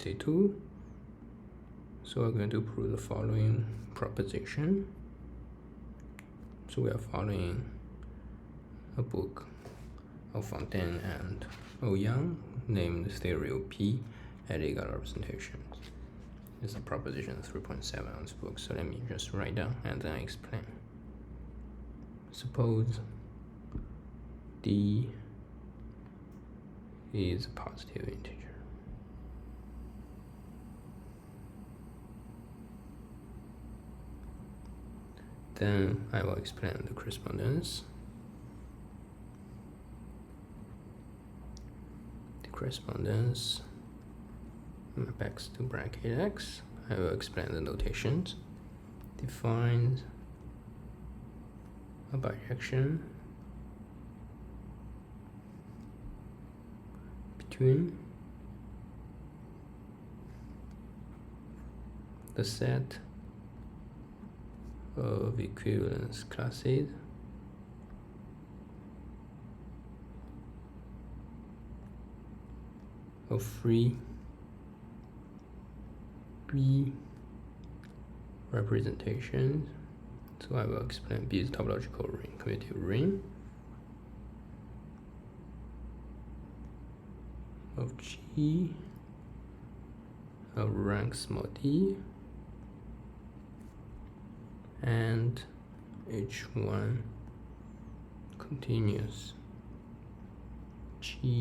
Ex62. So we're going to prove the following proposition. So we are following a book of Fontaine and Young named Theory of p-adic representations. This is proposition 3.7 on this book. So let me just write down and then explain. Suppose d is a positive integer. Then I will explain the correspondence. The correspondence map x to bracket x. I will explain the notations. Defines a bijection between the set of equivalence classes of free B representations. So I will explain B is topological ring, commutative ring of G of rank small d and H1 continuous GLD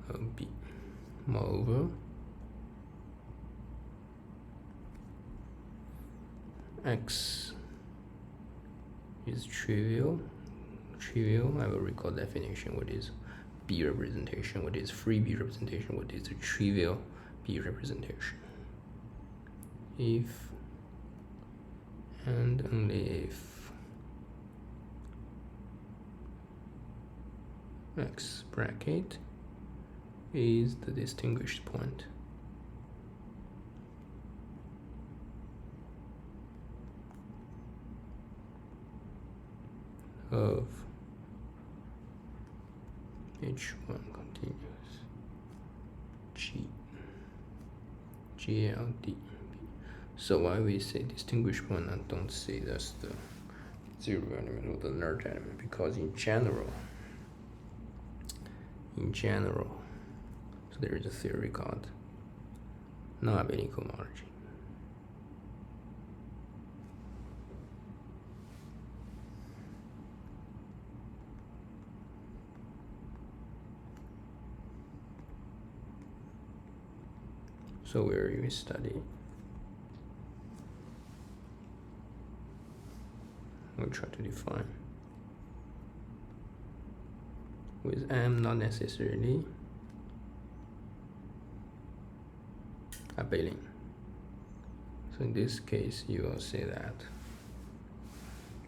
of B. Moreover, X is trivial. I will recall definition. What is B representation? What is free B representation? What is a trivial B representation? If and only if X bracket is the distinguished point of H1 continuous GLD. So why we say distinguished point and don't say that's the zero element or the large element? Because in general, so there is a theory called non-abelian cohomology. So where you study, we try to define with M not necessarily abelian. So in this case, you will say that,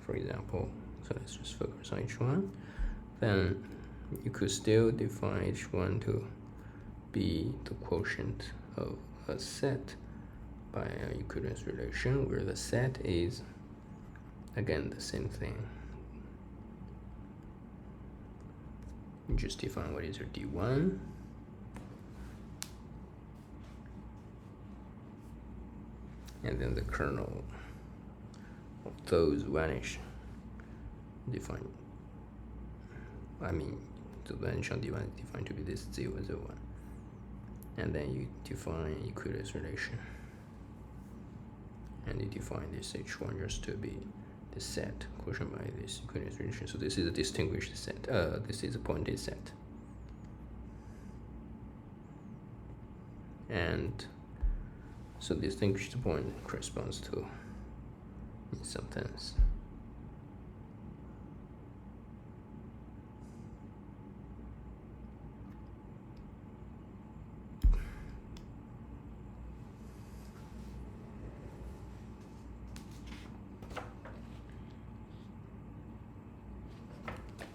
for example, so let's just focus on H1. Then you could still define H1 to be the quotient of a set by an equivalence relation, where the set is again the same thing. You just define what is your D1, and then the kernel of those vanish. Define, I mean, the vanish on D1 is defined to be this 0, 0, 1. And then you define equivalence relation. And you define this H1 just to be the set quotient by this equivalence relation. So this is a distinguished set. This is a pointed set. And so distinguished point corresponds to, in some sense,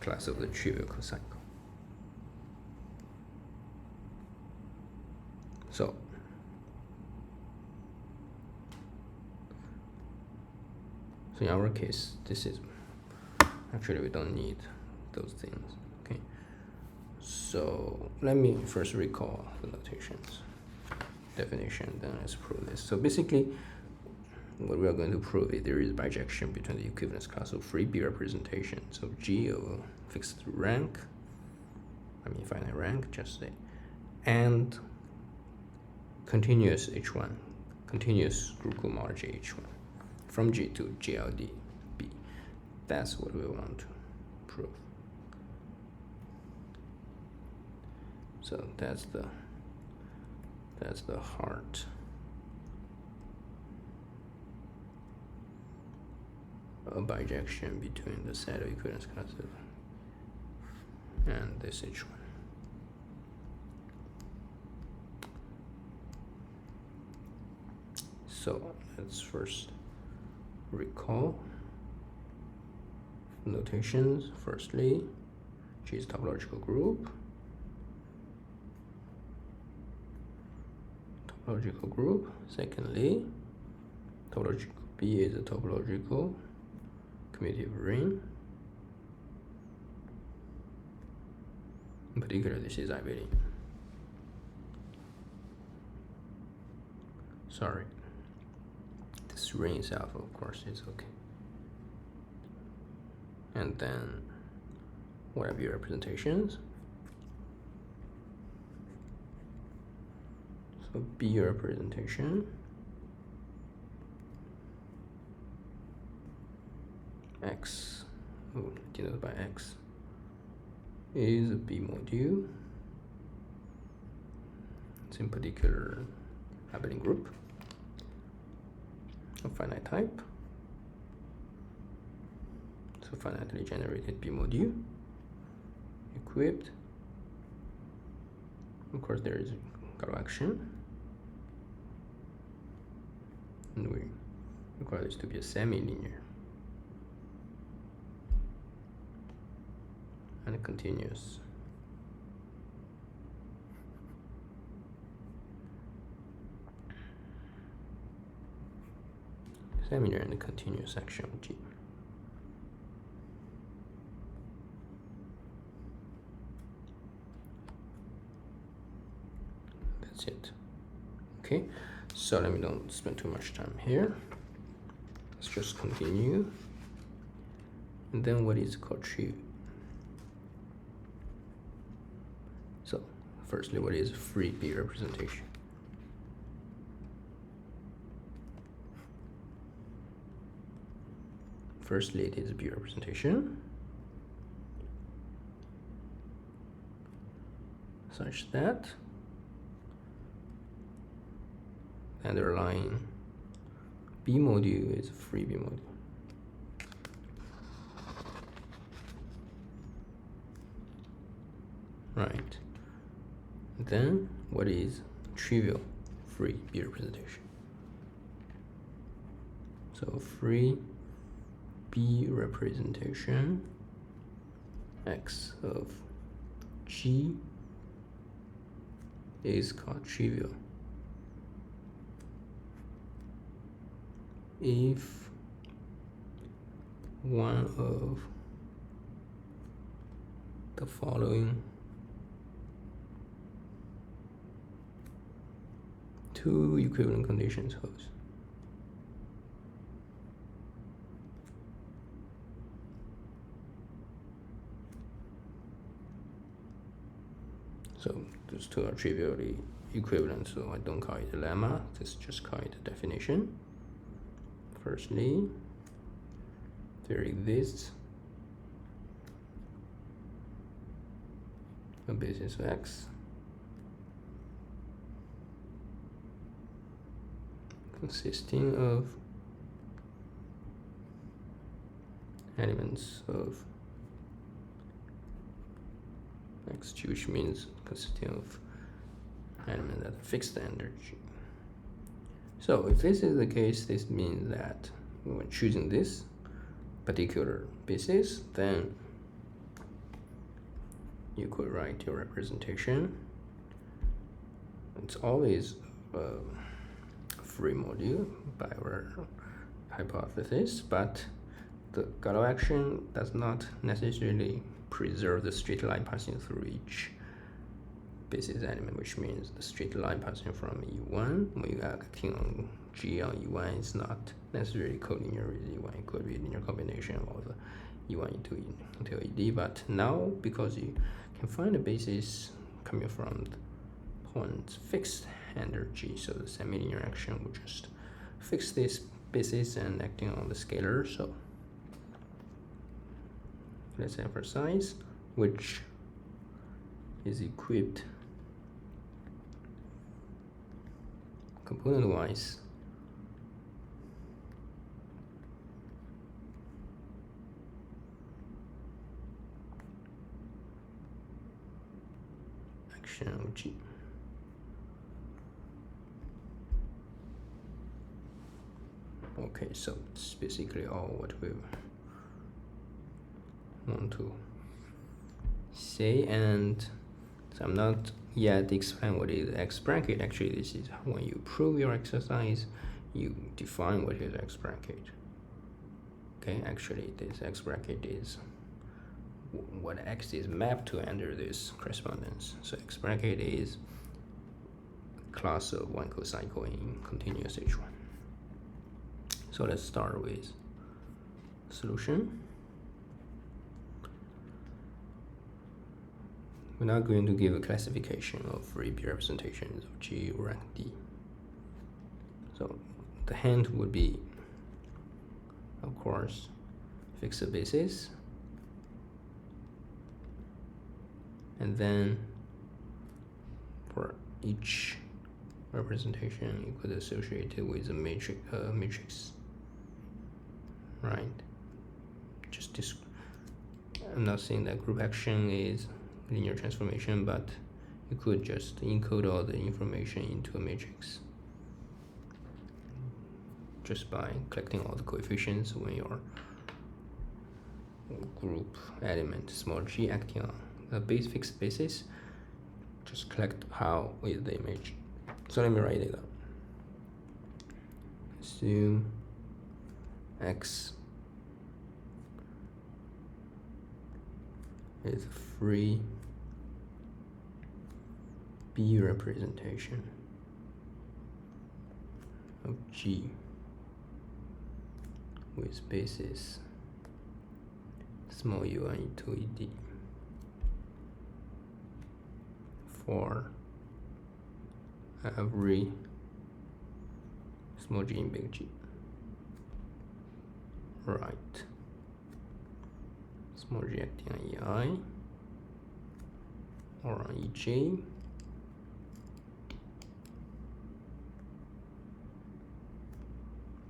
class of the trivial cocycle. So in our case, this is actually we don't need those things. Okay. So let me first recall the notations, definition, then let's prove this. So basically, what we are going to prove is there is bijection between the equivalence class of free B representations of G of a fixed rank, finite rank, just say, and continuous H1, continuous group cohomology H1 from G to GLD B. That's what we want to prove. So that's the heart of bijection between the set of equivalence classes and this H1. So let's first recall notations. Firstly, G is topological group. Secondly, topological B is a topological commutative ring. In particular, this is abelian. Sorry, this ring itself, of course, is okay. And then, what are your representations? So B representation X, denoted by X, is a B module. It's in particular abelian group of finite type. So finitely generated B module equipped. Of course, there is Galois action, and we require this to be a semi-linear and continuous. Semi-linear and continuous action of G. That's it. Okay, so let me don't spend too much time here. Let's just continue. And then what is called trivial? So firstly, what is free B representation? Firstly, it is a B representation such that the underlying B module is a free B module. Right. Then what is trivial free B representation? So free B representation X of G is called trivial if one of the following two equivalent conditions holds. So those two are trivially equivalent, so I don't call it a lemma, just call it a definition. Firstly, there exists a basis of X consisting of elements of X2, which means consisting of elements that are fixed energy. So if this is the case, this means that when choosing this particular basis, then you could write your representation. It's always a free module by our hypothesis, but the Galois action does not necessarily preserve the straight line passing through each basis element, which means the straight line passing from E1 when you are acting on G on E1 is not necessarily collinear with E1. It could be linear combination of E1 into ED, but now because you can find the basis coming from the points fixed under G, so the semi-linear action will just fix this basis and acting on the scalar. So let's emphasize which is equipped component-wise action of G. Okay, so it's basically all what we want to say, and so I'm not yet explain what is X bracket. Actually, this is when you prove your exercise, you define what is X bracket. Okay, actually this X bracket is what X is mapped to under this correspondence. So X bracket is a class of one cocycle in continuous H1. So let's start with solution. We're not going to give a classification of free P representations of G rank D. So the hint would be, of course, fix a basis, and then for each representation you could associate it with a matrix, right? Just I'm not saying that group action is linear transformation, but you could just encode all the information into a matrix just by collecting all the coefficients when your group element small g acting on a fixed basis. Just collect how is the image. So let me write it down. Assume X is a free B representation of G with basis small u into ED for every small g in big G. Right. Small g acting on EI or on EJ.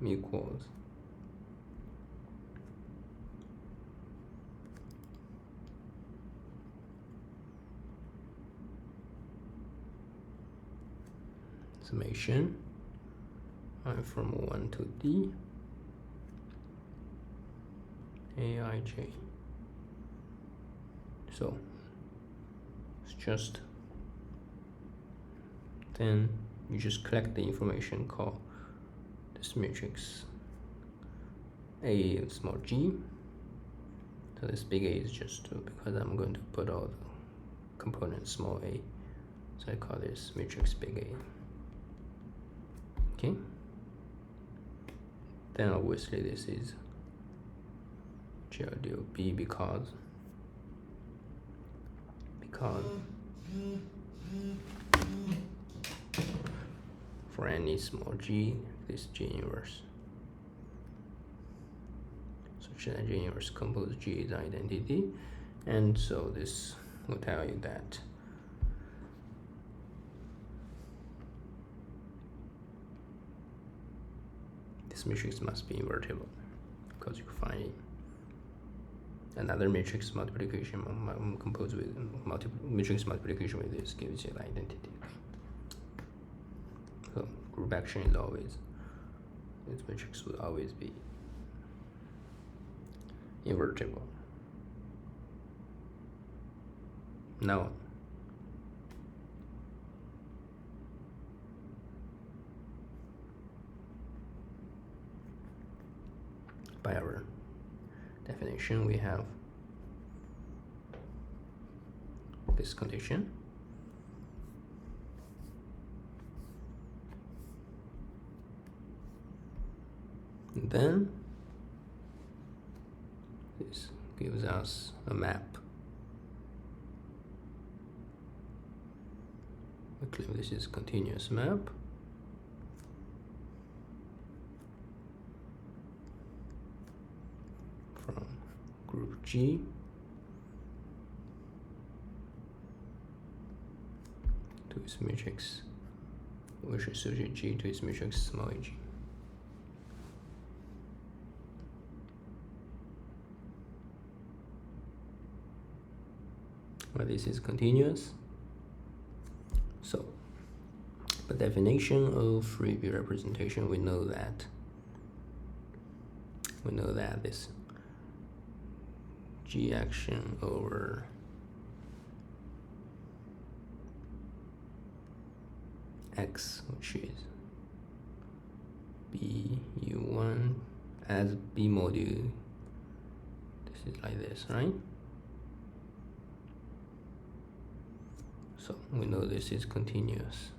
Equals summation I from 1 to D Aij. So it's just then you just collect the information called this matrix A small g. So this big A is just because I'm going to put all the components small a, so I call this matrix big A. Okay, then obviously this is GLD of B because for any small g, this G inverse such that G inverse compose G is identity, and so this will tell you that this matrix must be invertible because you find another matrix multiplication composed with matrix multiplication with this gives you the identity. So group action is always, this matrix will always be invertible. Now by our definition we have this condition then this gives us a map. We claim this is continuous map. From group G to its matrix, which associate G to its matrix small g. Well, this is continuous. So, by definition of free B representation, we know that this G action over X, which is B U1 as B module. This is like this, right? So we know this is continuous.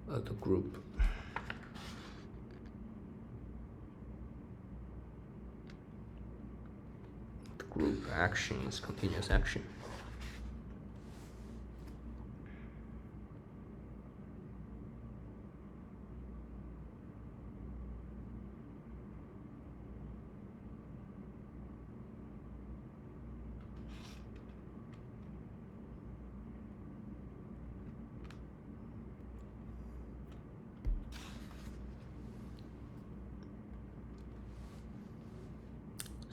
Of the group. The group action is continuous action.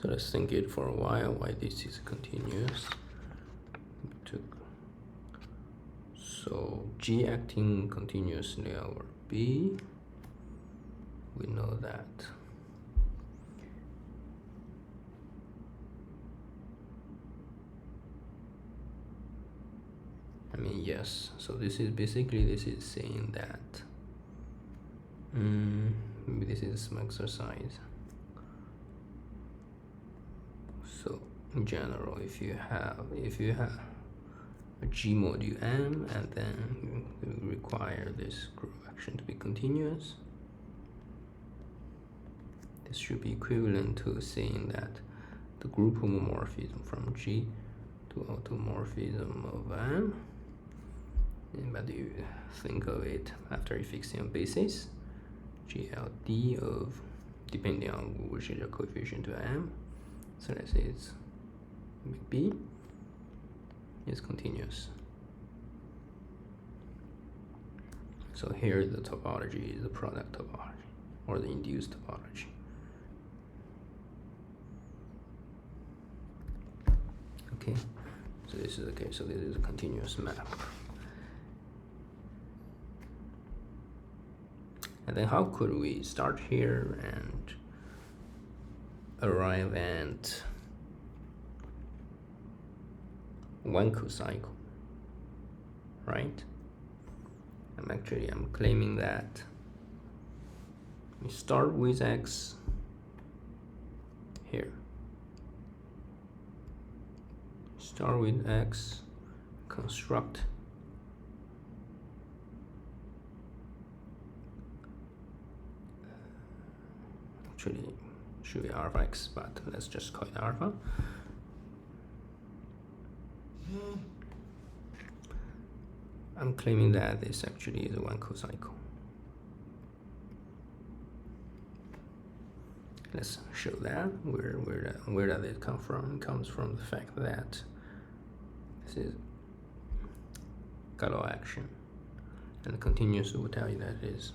So let's think it for a while why this is continuous. So G acting continuously over B, we know that yes, so this is basically saying that maybe this is some exercise. So in general, if you have a G module M and then you require this group action to be continuous, this should be equivalent to saying that the group homomorphism from G to automorphism of M, but you think of it after fixing a basis, GLD of, depending on which is a coefficient to M, so let's say it's B is continuous. So here the topology is the product topology or the induced topology. Okay, so this is the case. So this is a continuous map. And then how could we start here and arrive at one cocycle, right? I'm claiming that we start with X here. Start with X, construct actually should be alpha X, but let's just call it alpha. I'm claiming that this actually is one cocycle. Let's show that. Where does it come from? It comes from the fact that this is Galois action, and the continuous will tell you that it is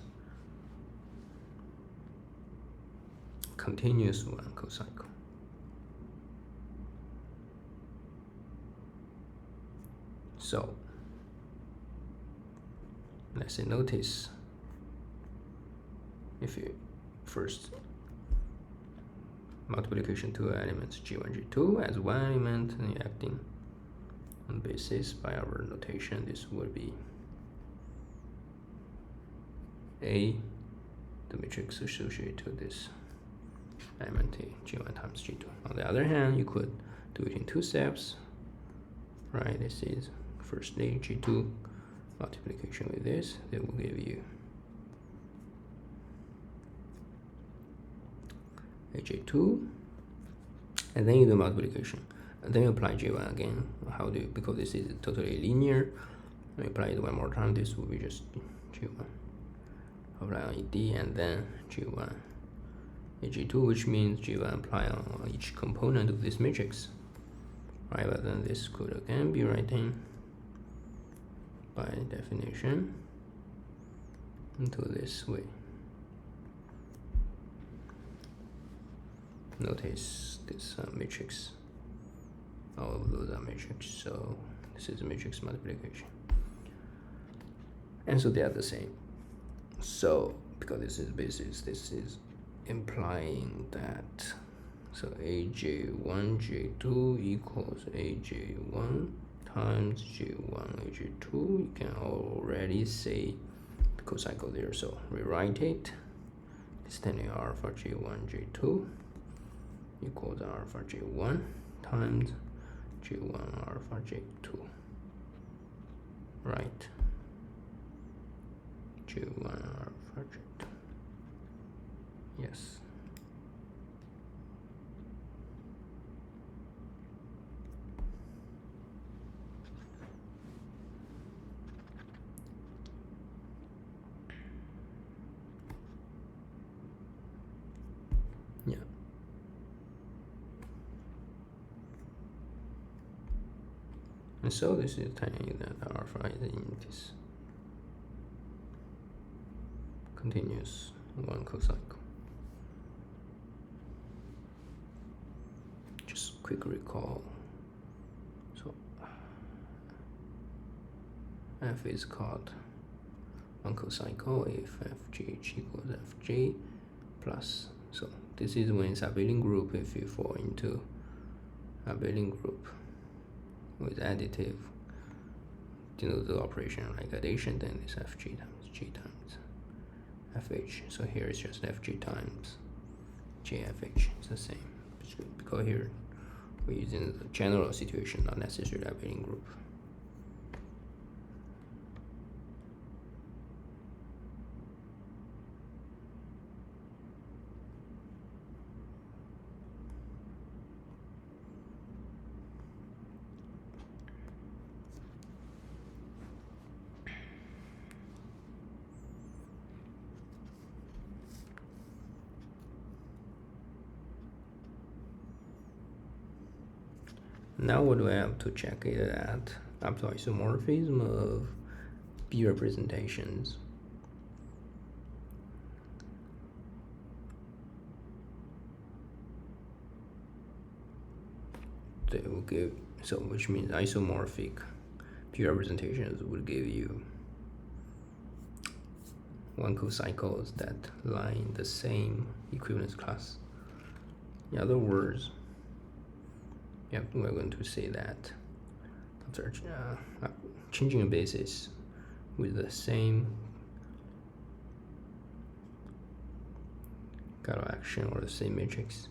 continuous one cocycle. So let's say notice if you first multiplication two elements G1, G2 as one element and acting on basis by our notation, this would be A, the matrix associated to this element G1 times G2. On the other hand, you could do it in two steps, right? This is firstly G2 multiplication with this, they will give you aj2, and then you do multiplication, and then you apply j1 again. How do you, because this is totally linear, I apply it one more time, this will be just j1, apply on ed, and then j1 aj2, which means j1 apply on each component of this matrix, right? But then this could again be written by definition into this way. Notice this matrix, all of those are matrix, so this is matrix multiplication, and so they are the same. So because this is basis, this is implying that, so aj1 j2 equals aj1 times j1 aj2. You can already say cocycle there, so rewrite it, extending alpha j1 j2 equals alpha j1 times j1 alpha j2, right? j1 alpha j2, yes. Yeah. And so this is telling you that alpha is in this continuous one cocycle. Just quick recall. So f is called one cocycle if fgh equals fj plus. So this is when it's abelian group. If you fall into abelian group with additive, you know, the operation like addition, then it's fg times g times fh. So here it's just fg times jfh. It's the same, because here we're using the general situation, not necessarily abelian group. Now what do I have to check it at? Up to isomorphism of B representations. They will give, so which means isomorphic B representations would give you one cocycles that lie in the same equivalence class. In other words, yeah, we're going to say that after changing a basis with the same Galois action or the same matrix,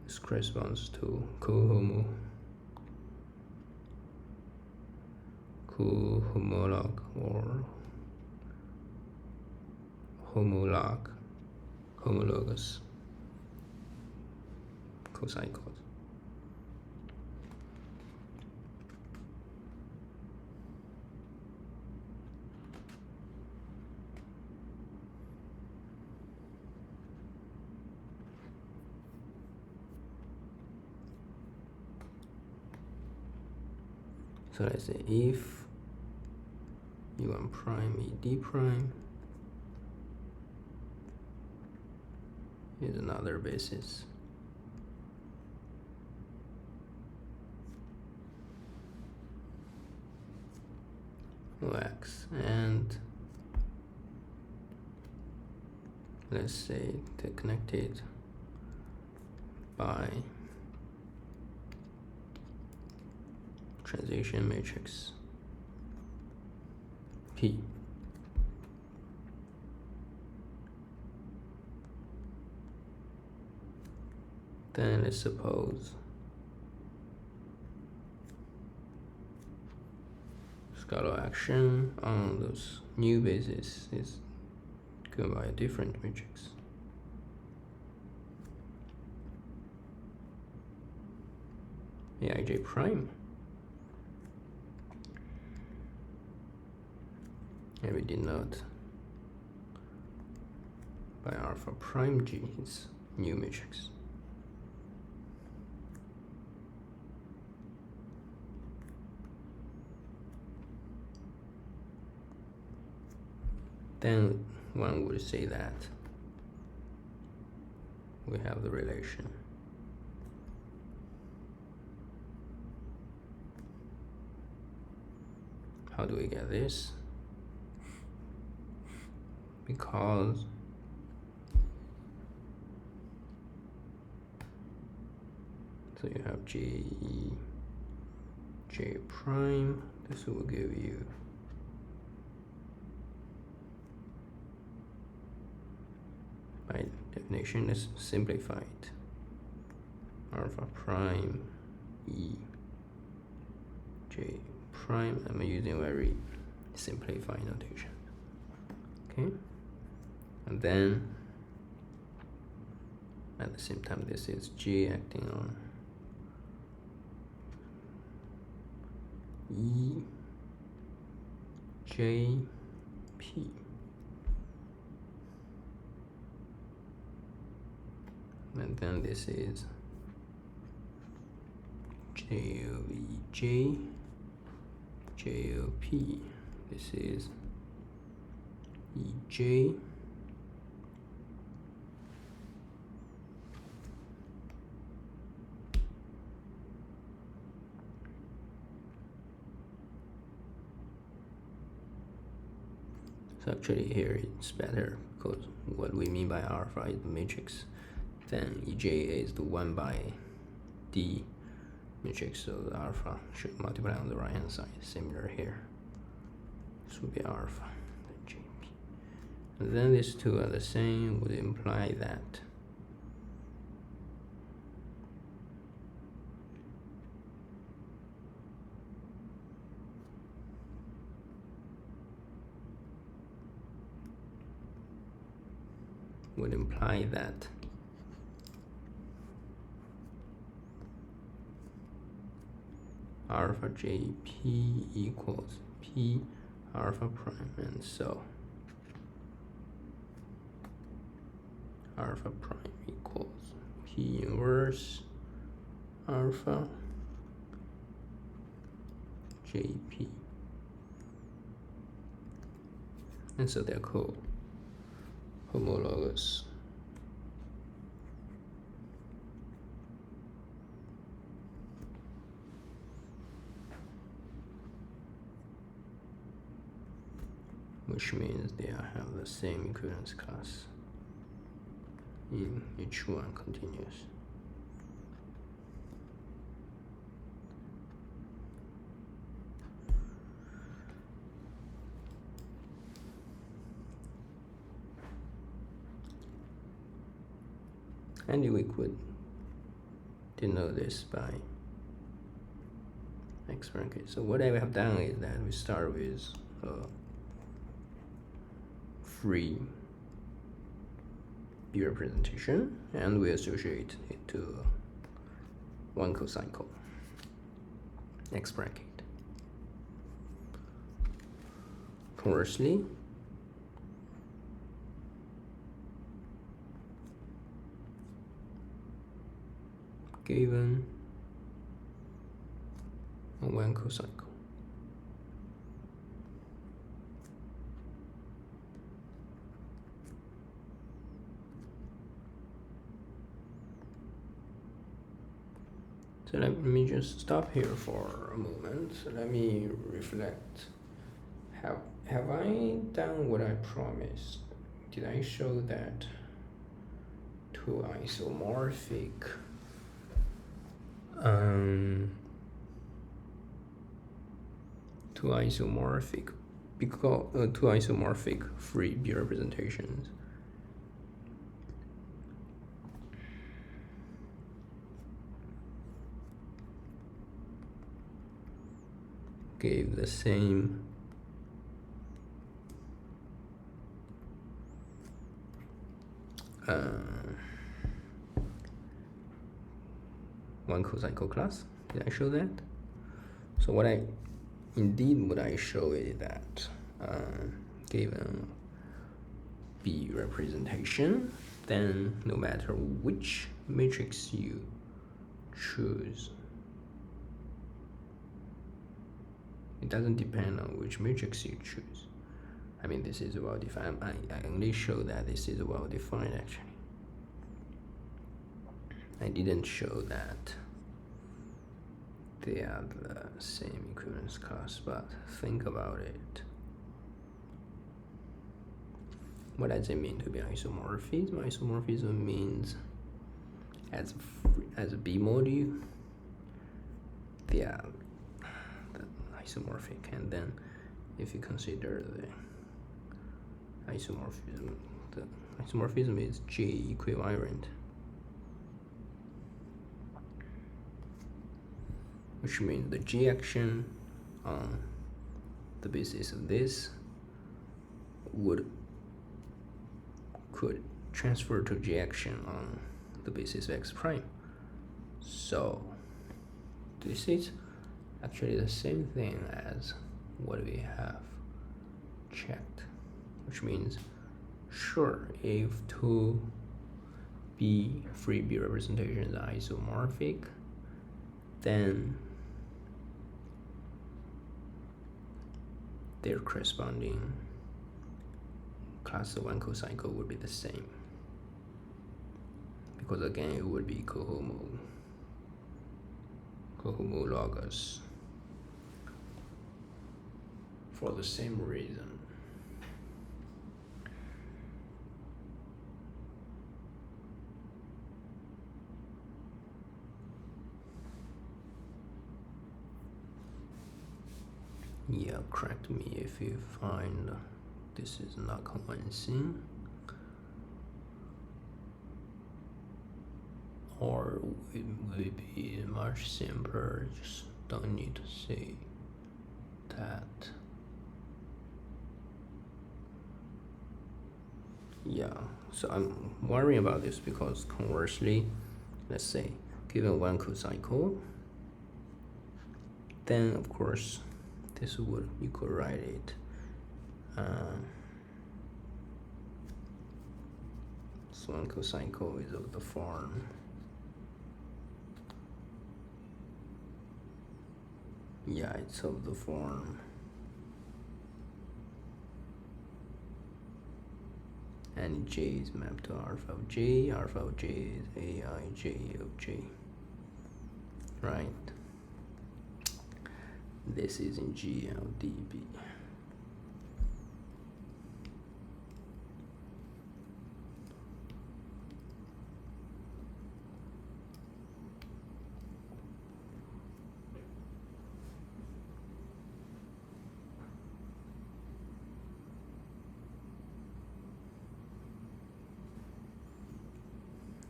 this corresponds to cohomolog or homologous cocycles. So let's say if u1 prime ed prime is another basis, x, and let's say they're connected by transition matrix P. Then let's suppose this scalar action on those new bases is given by a different matrix. Aij prime, and we denote by alpha prime G its new matrix. Then one would say that we have the relation how do we get this? Because so you have J prime, this will give you by definition is simplified alpha prime E J prime. I'm using very simplified notation. Okay, and then at the same time this is G acting on E J P. And then this is JOVJ, JOP. This is EJ. So actually here it's better because what we mean by alpha is the matrix. Then EJ is the 1 by D matrix, so the alpha should multiply on the right hand side. Similar here. This would be alpha, then JP. And then these two are the same, would imply that alpha JP equals P alpha prime, and so alpha prime equals P inverse alpha JP, and so they're cohomologous. Which means they have the same equivalence class in each one continuous. And we could denote this by X bracket. So what I have done is that we start with free B representation, and we associate it to one cocycle X bracket. Conversely, given one cocycle, so let me just stop here for a moment. So let me reflect. Have I done what I promised? Did I show that two isomorphic two isomorphic free B representations gave the same one cocycle class. Did I show that? So what I show is that given B representation, then no matter which matrix you choose, it doesn't depend on which matrix you choose. I mean, this is well defined. I only show that this is well defined actually. I didn't show that they are the same equivalence class, but think about it. What does it mean to be isomorphism? Isomorphism means as a B module, they are the isomorphic, and then if you consider the isomorphism is J equivariant, which means the J action on the basis of this could transfer to J action on the basis of X prime. So this is actually the same thing as what we have checked, which means sure, if two free B representations are isomorphic, then their corresponding class of one cocycle would be the same, because again it would be cohomologous for the same reason. Yeah, correct me if you find this is not convincing, or it would be much simpler, just don't need to say that. Yeah, so I'm worrying about this because conversely, let's say given one cocycle, then of course this would, you could write it so one cocycle is of the form it's of the form and J is mapped to alpha of J is Aij of J, right? This is in GLDB.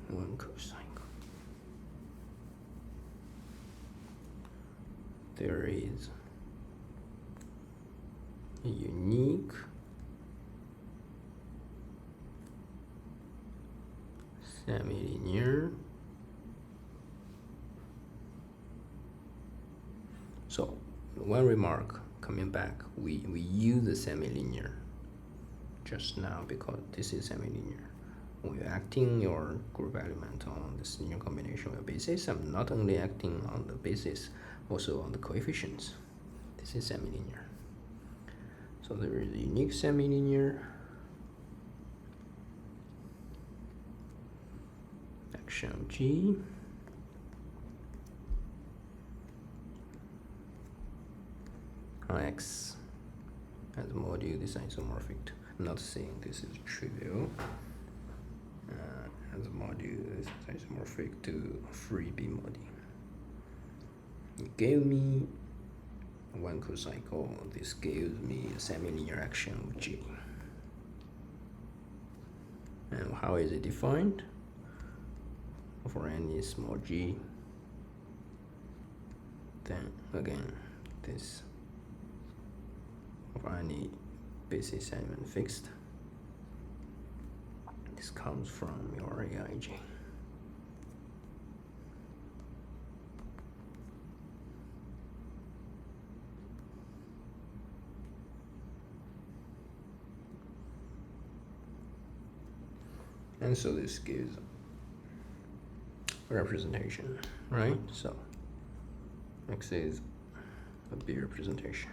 One cocycle. There is a unique semi-linear. So one remark coming back, we use the semi-linear just now because this is semi-linear. When you're acting your group element on this linear combination of basis, I'm not only acting on the basis, also on the coefficients. This is semi-linear. So there is a unique semi-linear action of G on X as a module. This isomorphic. I'm not saying this is trivial. As a module, this is isomorphic to free B module. It gave me one cocycle. This gives me a semi-linear action of G. And how is it defined? For any small g, then again this for any basis element fixed. This comes from your AIJ. And so this gives a representation, right? So X is a B representation.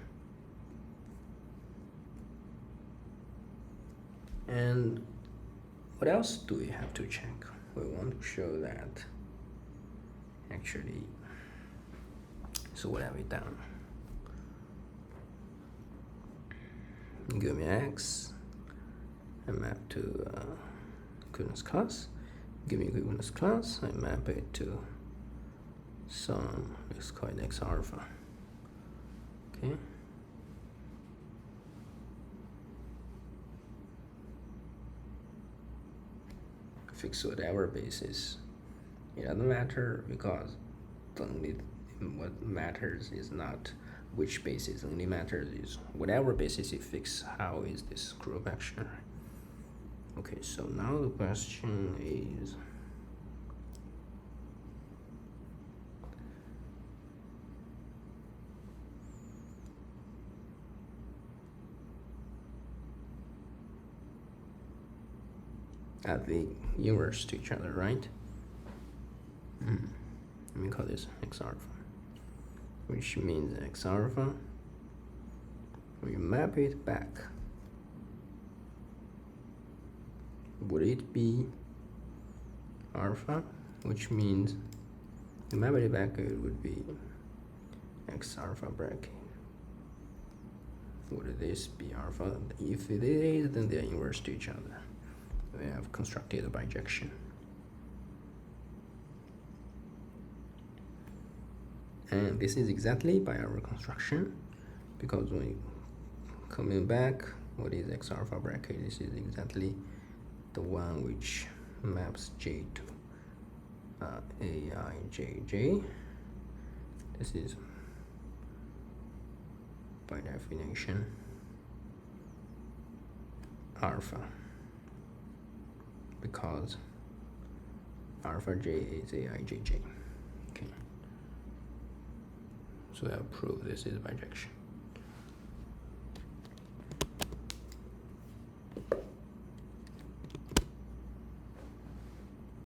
And what else do we have to check? We want to show that actually, so what have we done? Give me X and map to equivalence class. Give me equivalence class, I map it to some, let's call it X alpha. Okay. Fix whatever basis. It doesn't matter because what matters is not which basis, only matters is whatever basis you fix, how is this group action? Okay, so now the question is, at the inverse to each other, right? Let me call this X alpha, which means X alpha, we map it back. Would it be alpha, which means the map it back, it would be X alpha bracket. Would this be alpha? If it is, then they're inverse to each other. We have constructed a bijection. And this is exactly by our construction, because when coming back, what is X alpha bracket? This is exactly the one which maps J to AIJJ. This is by definition alpha, because alpha J is AIJJ. Okay. So I prove this is bijection.